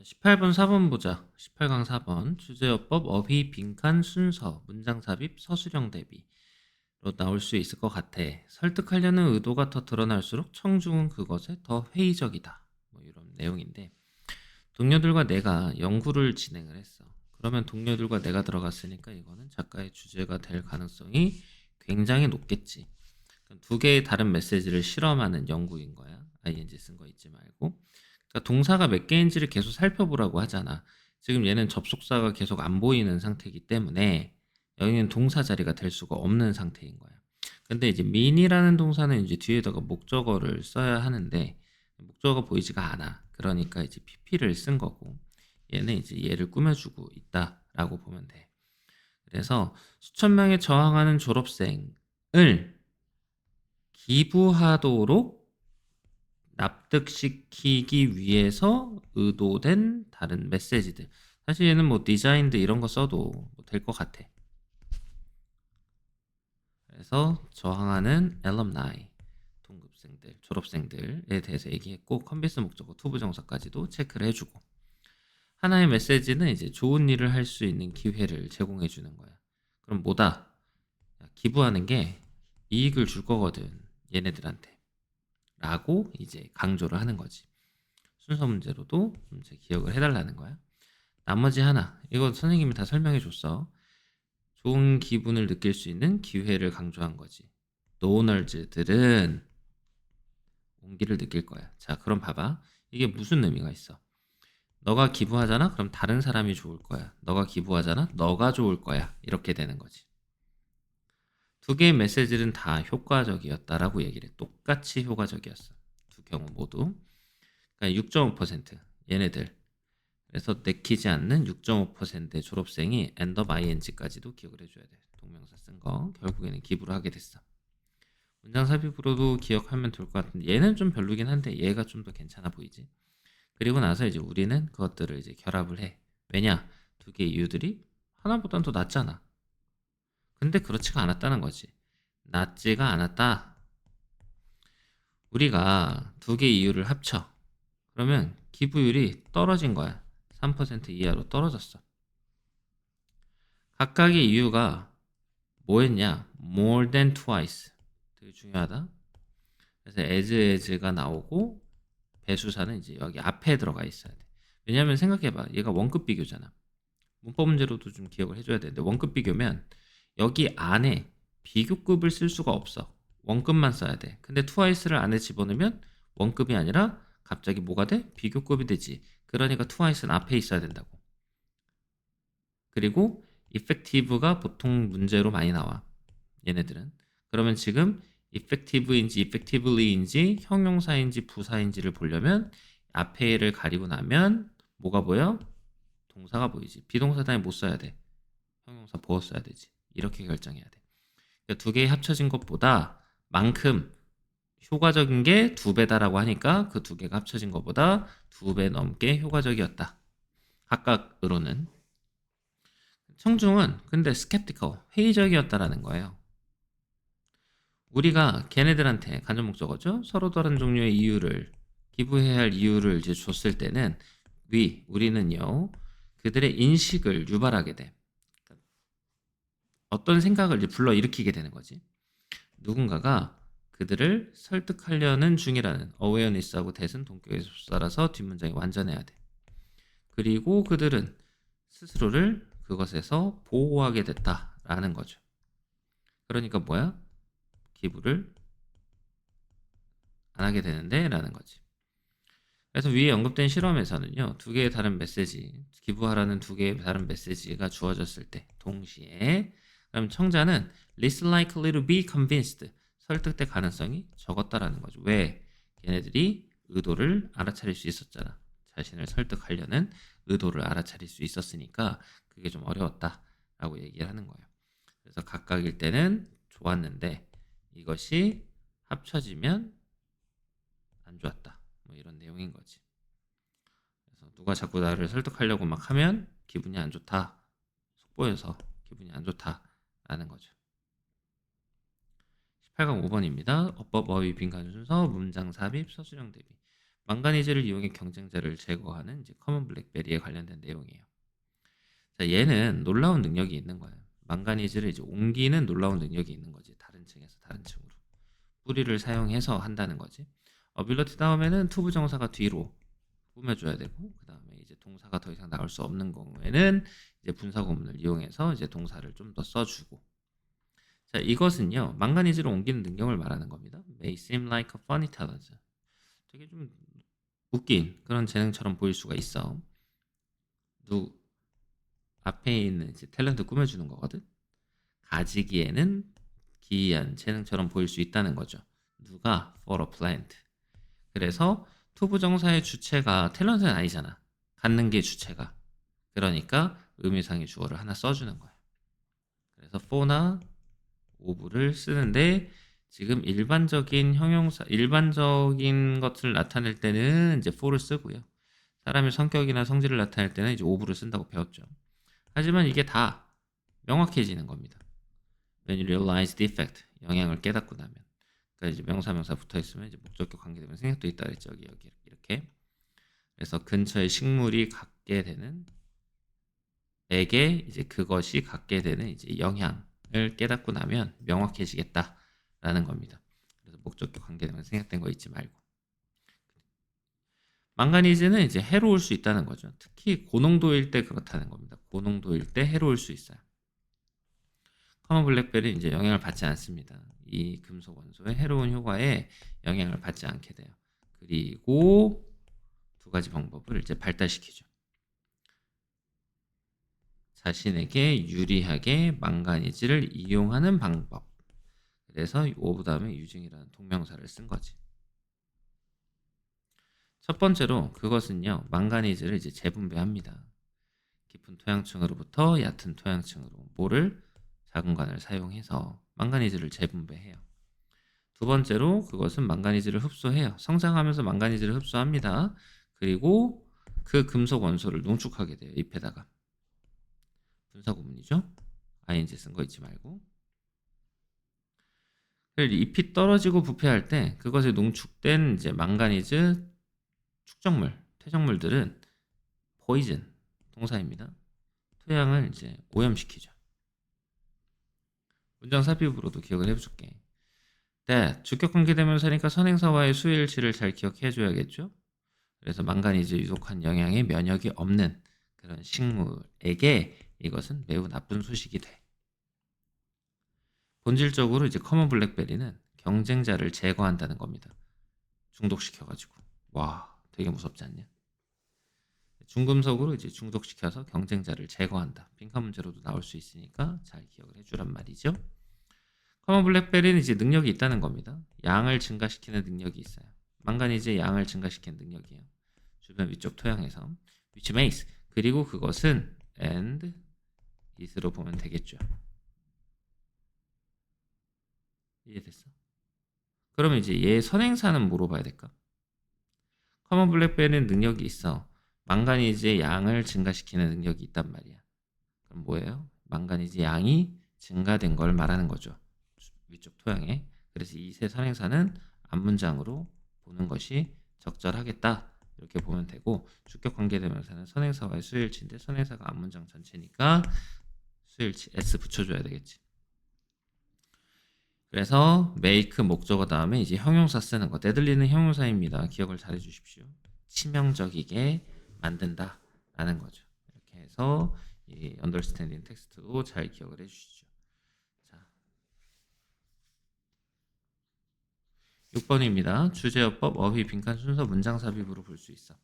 18번 4번 보자. 18강 4번 주제어법 어휘 빈칸 순서 문장 삽입 서술형 대비로 나올 수 있을 것 같아. 설득하려는 의도가 더 드러날수록 청중은 그것에 더 회의적이다. 뭐 이런 내용인데 동료들과 내가 연구를 진행을 했어. 그러면 동료들과 내가 들어갔으니까 이거는 작가의 주제가 될 가능성이 굉장히 높겠지. 두 개의 다른 메시지를 실험하는 연구인 거야. ing 쓴 거 잊지 말고. 그러니까 동사가 몇 개인지를 계속 살펴보라고 하잖아. 지금 얘는 접속사가 계속 안 보이는 상태이기 때문에 여기는 동사 자리가 될 수가 없는 상태인 거야. 근데 이제 mean이라는 동사는 이제 뒤에다가 목적어를 써야 하는데 목적어가 보이지가 않아. 그러니까 이제 pp를 쓴 거고 얘는 이제 얘를 꾸며주고 있다라고 보면 돼. 그래서 수천 명에 저항하는 졸업생을 기부하도록 납득시키기 위해서 의도된 다른 메시지들. 사실 얘는 뭐 디자인드 이런 거 써도 될 것 같아. 그래서 저항하는 alumni, 동급생들, 졸업생들에 대해서 얘기했고 컨비스 목적어 투부정사까지도 체크를 해주고 하나의 메시지는 이제 좋은 일을 할 수 있는 기회를 제공해 주는 거야. 그럼 뭐다? 기부하는 게 이익을 줄 거거든 얘네들한테 라고 이제 강조를 하는 거지. 순서 문제로도 이제 기억을 해달라는 거야. 나머지 하나, 이거 선생님이 다 설명해 줬어. 좋은 기분을 느낄 수 있는 기회를 강조한 거지. 노너즈들은 온기를 느낄 거야. 자, 그럼 봐봐. 이게 무슨 의미가 있어? 너가 기부하잖아? 그럼 다른 사람이 좋을 거야. 너가 기부하잖아? 너가 좋을 거야. 이렇게 되는 거지. 두 개의 메시지는 다 효과적이었다라고 얘기를 해. 똑같이 효과적이었어. 두 경우 모두. 그러니까 6.5% 얘네들. 그래서 내키지 않는 6.5%의 졸업생이 end of ing까지도 기억을 해줘야 돼. 동명사 쓴 거 결국에는 기부를 하게 됐어. 문장 삽입으로도 기억하면 좋을 것 같은데 얘는 좀 별로긴 한데 얘가 좀 더 괜찮아 보이지. 그리고 나서 이제 우리는 그것들을 이제 결합을 해. 왜냐? 두 개의 이유들이 하나보단 더 낫잖아. 근데 그렇지가 않았다는 거지. 낫지가 않았다. 우리가 두 개의 이유를 합쳐. 그러면 기부율이 떨어진 거야. 3% 이하로 떨어졌어. 각각의 이유가 뭐였냐? more than twice. 되게 중요하다. 그래서 as가 나오고 배수사는 이제 여기 앞에 들어가 있어야 돼. 왜냐면 생각해봐. 얘가 원급 비교잖아. 문법 문제로도 좀 기억을 해줘야 되는데 원급 비교면 여기 안에 비교급을 쓸 수가 없어. 원급만 써야 돼. 근데 twice를 안에 집어넣으면 원급이 아니라 갑자기 뭐가 돼? 비교급이 되지. 그러니까 twice는 앞에 있어야 된다고. 그리고 effective가 보통 문제로 많이 나와. 얘네들은. 그러면 지금 effective인지 effectively인지 형용사인지 부사인지를 보려면 앞에를 가리고 나면 뭐가 보여? 동사가 보이지. 비동사 단위 못 써야 돼. 형용사 보어 써야 되지. 이렇게 결정해야 돼. 그러니까 두 개의 합쳐진 것보다 만큼 효과적인 게 두 배다라고 하니까 그 두 개가 합쳐진 것보다 두 배 넘게 효과적이었다. 각각으로는. 청중은 근데 skeptical, 회의적이었다라는 거예요. 우리가 걔네들한테 간접 목적어죠. 서로 다른 종류의 이유를 기부해야 할 이유를 이제 줬을 때는 우리는요 그들의 인식을 유발하게 돼. 어떤 생각을 이제 불러일으키게 되는 거지. 누군가가 그들을 설득하려는 중이라는 awareness하고 대은 동격에 따라서 뒷문장이 완전해야 돼. 그리고 그들은 스스로를 그것에서 보호하게 됐다라는 거죠. 그러니까 뭐야? 기부를 안 하게 되는데 라는 거지. 그래서 위에 언급된 실험에서는요. 두 개의 다른 메시지, 기부하라는 두 개의 다른 메시지가 주어졌을 때 동시에 그럼 청자는 least likely to be convinced, 설득될 가능성이 적었다라는 거죠. 왜? 걔네들이 의도를 알아차릴 수 있었잖아. 자신을 설득하려는 의도를 알아차릴 수 있었으니까 그게 좀 어려웠다라고 얘기를 하는 거예요. 그래서 각각일 때는 좋았는데 이것이 합쳐지면 안 좋았다. 뭐 이런 내용인 거지. 그래서 누가 자꾸 나를 설득하려고 막 하면 기분이 안 좋다. 속보여서 기분이 안 좋다라는 거죠. 18강 5번입니다. 어법, 어휘, 빈칸 순서, 문장 삽입, 서술형 대비. 망가니즈를 이용해 경쟁자를 제거하는 이제 커먼 블랙베리에 관련된 내용이에요. 자, 얘는 놀라운 능력이 있는 거예요. 망가니즈를 이제 옮기는 놀라운 능력이 있는 거지. 다른 층에서 다른 층으로. 뿌리를 사용해서 한다는 거지. 어빌러티 다음에는 투부 정사가 뒤로 꾸며줘야 되고, 그 다음에 이제 동사가 더 이상 나올 수 없는 경우에는 이제 분사 구문을 이용해서 이제 동사를 좀 더 써주고. 자, 이것은요, 망가니즈를 옮기는 능력을 말하는 겁니다. May seem like a funny talent. 되게 좀 웃긴 그런 재능처럼 보일 수가 있어. 앞에 있는 이제 탤런트 꾸며주는 거거든. 가지기에는 기이한 재능처럼 보일 수 있다는 거죠. 누가? for a plant. 그래서 투부정사의 주체가 탤런트는 아니잖아. 갖는 게 주체가. 그러니까 의미상의 주어를 하나 써주는 거야. 그래서 for나 of를 쓰는데 지금 일반적인 형용사, 일반적인 것을 나타낼 때는 이제 for를 쓰고요. 사람의 성격이나 성질을 나타낼 때는 이제 of를 쓴다고 배웠죠. 하지만 이게 다 명확해지는 겁니다. When you realize the effect, 영향을 깨닫고 나면. 그러니까 이제 명사 붙어 있으면 이제 목적격 관계되면 생략도 있다 그랬죠. 여기 이렇게. 그래서 근처에 식물이 갖게 되는 에게 이제 그것이 갖게 되는 이제 영향을 깨닫고 나면 명확해지겠다라는 겁니다. 그래서 목적격 관계되면 생략된 거 잊지 말고. 망가니즈는 이제 해로울 수 있다는 거죠. 특히 고농도일 때 그렇다는 겁니다. 고농도일 때 해로울 수 있어요. 커먼 블랙벨은 이제 영향을 받지 않습니다. 이 금속 원소의 해로운 효과에 영향을 받지 않게 돼요. 그리고 두 가지 방법을 이제 발달시키죠. 자신에게 유리하게 망가니즈를 이용하는 방법. 그래서 오브 다음에 유증이라는 동명사를 쓴 거지. 첫 번째로 그것은요, 망가니즈를 이제 재분배합니다. 깊은 토양층으로부터 얕은 토양층으로 뭐를 자궁관을 사용해서 망가니즈를 재분배해요. 두 번째로 그것은 망가니즈를 흡수해요. 성장하면서 망가니즈를 흡수합니다. 그리고 그 금속 원소를 농축하게 돼요. 잎에다가. 분사 구문이죠. ing 쓴 거 잊지 말고. 잎이 떨어지고 부패할 때 그것에 농축된 이제 망가니즈 축적물, 퇴적물들은 poison 동사입니다. 토양을 이제 오염시키죠. 문장 삽입으로도 기억을 해줄게. that 주격 관계대명사니까 선행사와의 수일치를 잘 기억해줘야겠죠. 그래서 망가니즈 유독한 영향에 면역이 없는 그런 식물에게 이것은 매우 나쁜 소식이 돼. 본질적으로 이제 커먼 블랙베리는 경쟁자를 제거한다는 겁니다. 중독시켜가지고. 와, 되게 무섭지 않냐? 중금속으로 이제 중독시켜서 경쟁자를 제거한다. 빈칸 문제로도 나올 수 있으니까 잘 기억을 해주란 말이죠. 커먼 블랙베리는 이제 능력이 있다는 겁니다. 양을 증가시키는 능력이 있어요. 망가니즈의 양을 증가시키는 능력이에요. 주변 위쪽 토양에서 which makes 그리고 그것은 and it으로 보면 되겠죠. 이해됐어? 그러면 이제 얘 선행사는 뭐로 봐야 될까? 커먼 블랙베리는 능력이 있어. 망가니즈의 양을 증가시키는 능력이 있단 말이야. 그럼 뭐예요? 망가니즈 양이 증가된 걸 말하는 거죠. 위쪽 토양에. 그래서 이 세 선행사는 앞문장으로 보는 것이 적절하겠다. 이렇게 보면 되고 주격 관계대명사는 선행사와의 수일치인데 선행사가 앞문장 전체니까 수일치 s 붙여줘야 되겠지. 그래서 make 목적어 다음에 이제 형용사 쓰는 거. 내들리는 형용사입니다. 기억을 잘 해주십시오. 치명적이게 만든다 라는 거죠. 이렇게 해서 이 understanding 텍스트도 잘 기억을 해주시죠. 자, 6번입니다. 주제어법, 어휘, 빈칸 순서, 문장 삽입으로 볼 수 있어.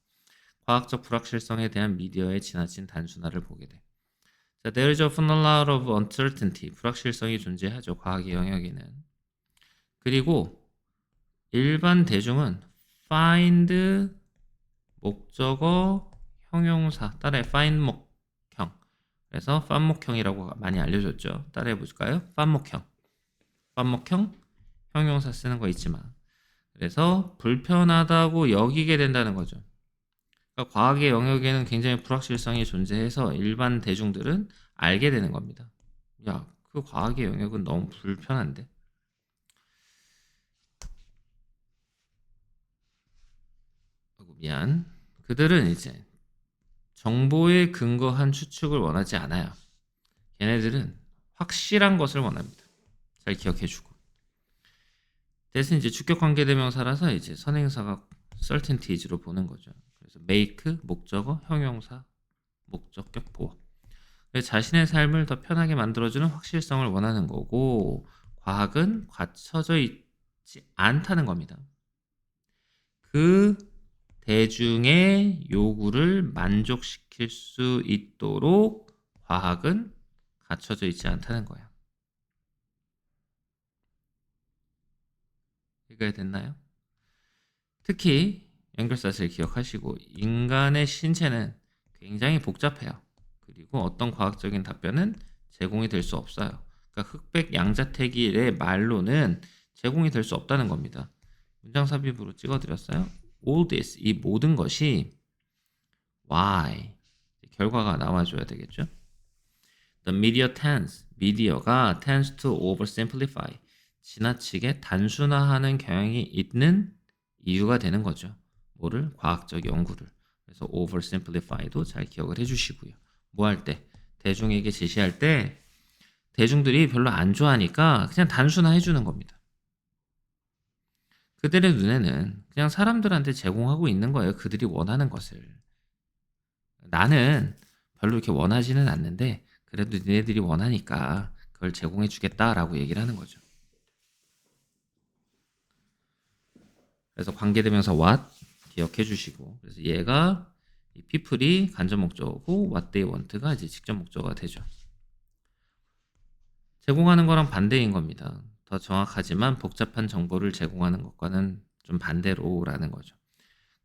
과학적 불확실성에 대한 미디어의 지나친 단순화를 보게 돼. 자, there is often a lot of uncertainty. 불확실성이 존재하죠. 과학의 영역에는. 그리고 일반 대중은 find 목적어 형용사 따라해 find 목형. 그래서 find 목형이라고 많이 알려줬죠. 따라해 볼까요? find 목형. find 목형 형용사 쓰는 거 잊지 마. 그래서 불편하다고 여기게 된다는 거죠. 그러니까 과학의 영역에는 굉장히 불확실성이 존재해서 일반 대중들은 알게 되는 겁니다. 야, 그 과학의 영역은 너무 불편한데? 그들은 이제 정보에 근거한 추측을 원하지 않아요. 걔네들은 확실한 것을 원합니다. 잘 기억해주고. 대신 이제 주격 관계대명사라서 이제 선행사가 certainties로 보는 거죠. 그래서 make 목적어, 형용사, 목적격 보어. 자신의 삶을 더 편하게 만들어주는 확실성을 원하는 거고, 과학은 갖춰져 있지 않다는 겁니다. 그 대중의 요구를 만족시킬 수 있도록 과학은 갖춰져 있지 않다는 거예요. 이해가 됐나요? 특히 연결사슬 기억하시고, 인간의 신체는 굉장히 복잡해요. 그리고 어떤 과학적인 답변은 제공이 될 수 없어요. 그러니까 흑백 양자택일의 말로는 제공이 될 수 없다는 겁니다. 문장 삽입으로 찍어드렸어요. All this, 이 모든 것이 why, 결과가 나와줘야 되겠죠. The media tends, 미디어가 tends to oversimplify, 지나치게 단순화하는 경향이 있는 이유가 되는 거죠. 뭐를? 과학적 연구를. 그래서 oversimplify도 잘 기억을 해주시고요. 뭐 할 때? 대중에게 제시할 때 대중들이 별로 안 좋아하니까 그냥 단순화해 주는 겁니다. 그들의 눈에는 그냥 사람들한테 제공하고 있는 거예요. 그들이 원하는 것을. 나는 별로 이렇게 원하지는 않는데 그래도 니네들이 원하니까 그걸 제공해 주겠다라고 얘기를 하는 거죠. 그래서 관계대명사 what 기억해 주시고, 그래서 얘가 이 people이 간접 목적어고 what they want가 이제 직접 목적어가 되죠. 제공하는 거랑 반대인 겁니다. 더 정확하지만 복잡한 정보를 제공하는 것과는 좀 반대로라는 거죠.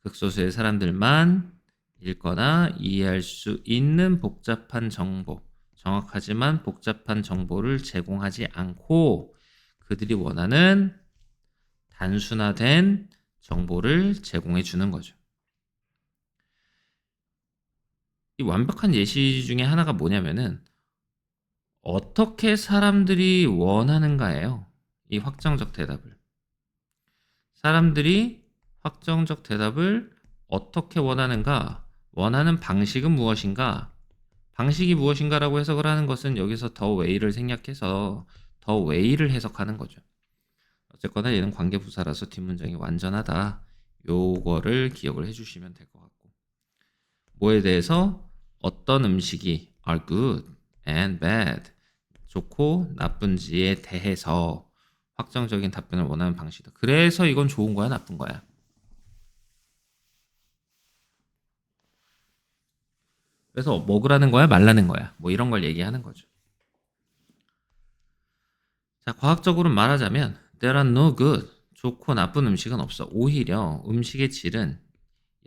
극소수의 사람들만 읽거나 이해할 수 있는 복잡한 정보, 정확하지만 복잡한 정보를 제공하지 않고 그들이 원하는 단순화된 정보를 제공해 주는 거죠. 이 완벽한 예시 중에 하나가 뭐냐면은 어떻게 사람들이 원하는가예요. 이 확정적 대답을. 사람들이 확정적 대답을 어떻게 원하는가? 원하는 방식은 무엇인가? 방식이 무엇인가라고 해석을 하는 것은 여기서 더 웨이를 생략해서 더 웨이를 해석하는 거죠. 어쨌거나 얘는 관계부사라서 뒷문장이 완전하다. 요거를 기억을 해주시면 될 것 같고, 뭐에 대해서 어떤 음식이 are good and bad, 좋고 나쁜지에 대해서 확정적인 답변을 원하는 방식이다. 그래서 이건 좋은 거야, 나쁜 거야? 그래서 먹으라는 거야, 말라는 거야? 뭐 이런 걸 얘기하는 거죠. 자, 과학적으로 말하자면 there are no good, 좋고 나쁜 음식은 없어. 오히려 음식의 질은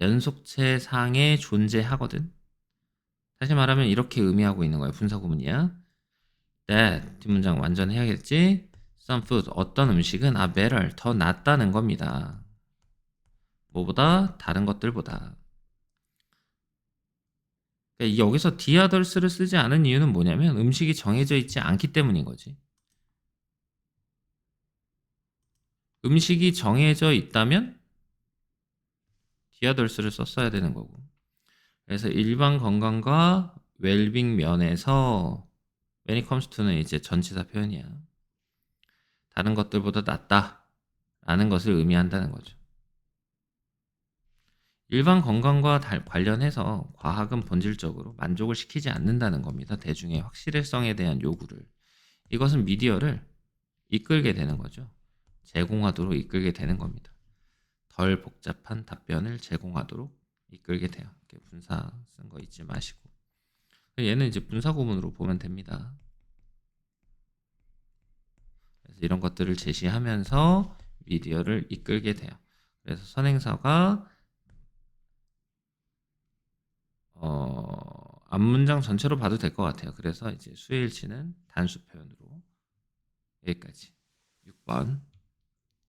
연속체상에 존재하거든. 다시 말하면 이렇게 의미하고 있는 거야. 분사구문이야. that 뒷문장 완전 해야겠지. some food, 어떤 음식은 are better, 더 낫다는 겁니다. 뭐보다? 다른 것들보다. 그러니까 여기서 the others를 쓰지 않은 이유는 뭐냐면 음식이 정해져 있지 않기 때문인 거지. 음식이 정해져 있다면 the others를 썼어야 되는 거고. 그래서 일반 건강과 웰빙 면에서 when it comes to는 이제 전치사 표현이야. 다른 것들보다 낫다 라는 것을 의미한다는 거죠. 일반 건강과 관련해서 과학은 본질적으로 만족을 시키지 않는다는 겁니다. 대중의 확실성에 대한 요구를. 이것은 미디어를 이끌게 되는 거죠. 제공하도록 이끌게 되는 겁니다. 덜 복잡한 답변을 제공하도록 이끌게 돼요. 이렇게 분사 쓴 거 잊지 마시고. 얘는 이제 분사 구문으로 보면 됩니다. 그래서 이런 것들을 제시하면서 미디어를 이끌게 돼요. 그래서 선행사가 앞문장 전체로 봐도 될 것 같아요. 그래서 이제 수일치는 단수 표현으로 여기까지. 6번